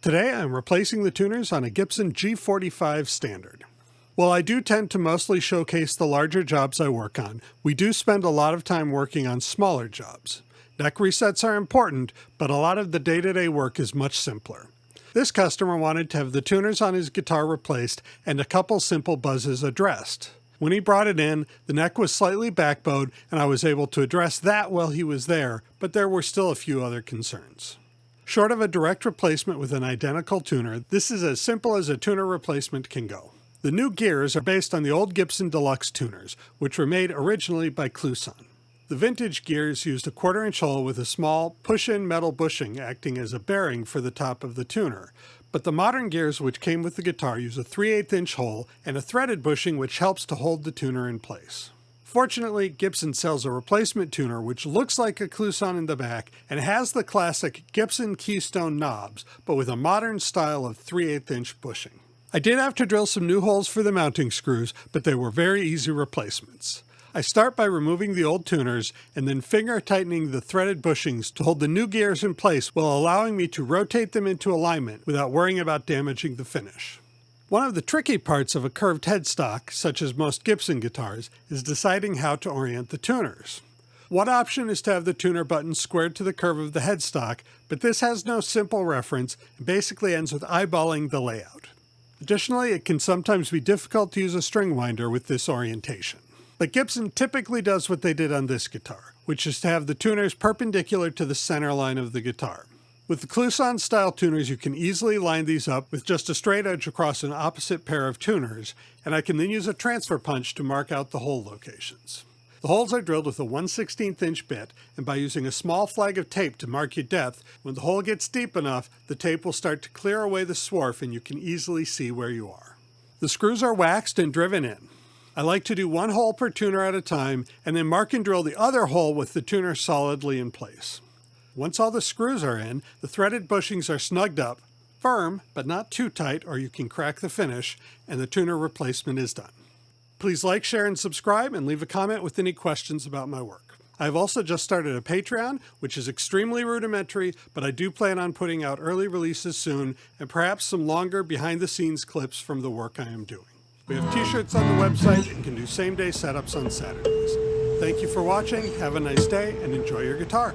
Today I'm replacing the tuners on a Gibson G45 Standard. While I do tend to mostly showcase the larger jobs I work on, we do spend a lot of time working on smaller jobs. Neck resets are important, but a lot of the day-to-day work is much simpler. This customer wanted to have the tuners on his guitar replaced and a couple simple buzzes addressed. When he brought it in, the neck was slightly backbowed and I was able to address that while he was there, but there were still a few other concerns. Short of a direct replacement with an identical tuner, this is as simple as a tuner replacement can go. The new gears are based on the old Gibson Deluxe tuners, which were made originally by Gibson. The vintage gears used a 1/4-inch hole with a small push-in metal bushing acting as a bearing for the top of the tuner, but the modern gears which came with the guitar use a 3/8-inch hole and a threaded bushing which helps to hold the tuner in place. Fortunately, Gibson sells a replacement tuner which looks like a Gibson in the back and has the classic Gibson keystone knobs, but with a modern style of 3/8-inch bushing. I did have to drill some new holes for the mounting screws, but they were very easy replacements. I start by removing the old tuners and then finger tightening the threaded bushings to hold the new gears in place while allowing me to rotate them into alignment without worrying about damaging the finish. One of the tricky parts of a curved headstock, such as most Gibson guitars, is deciding how to orient the tuners. One option is to have the tuner button squared to the curve of the headstock, but this has no simple reference and basically ends with eyeballing the layout. Additionally, it can sometimes be difficult to use a string winder with this orientation. But Gibson typically does what they did on this guitar, which is to have the tuners perpendicular to the center line of the guitar. With the Gibson style tuners, you can easily line these up with just a straight edge across an opposite pair of tuners, and I can then use a transfer punch to mark out the hole locations. The holes are drilled with a 1/16-inch bit, and by using a small flag of tape to mark your depth, when the hole gets deep enough, the tape will start to clear away the swarf and you can easily see where you are. The screws are waxed and driven in. I like to do one hole per tuner at a time, and then mark and drill the other hole with the tuner solidly in place. Once all the screws are in, the threaded bushings are snugged up, firm but not too tight or you can crack the finish, and the tuner replacement is done. Please like, share, and subscribe, and leave a comment with any questions about my work. I've also just started a Patreon, which is extremely rudimentary, but I do plan on putting out early releases soon, and perhaps some longer behind-the-scenes clips from the work I am doing. We have t-shirts on the website and can do same-day setups on Saturdays. Thank you for watching, have a nice day, and enjoy your guitar.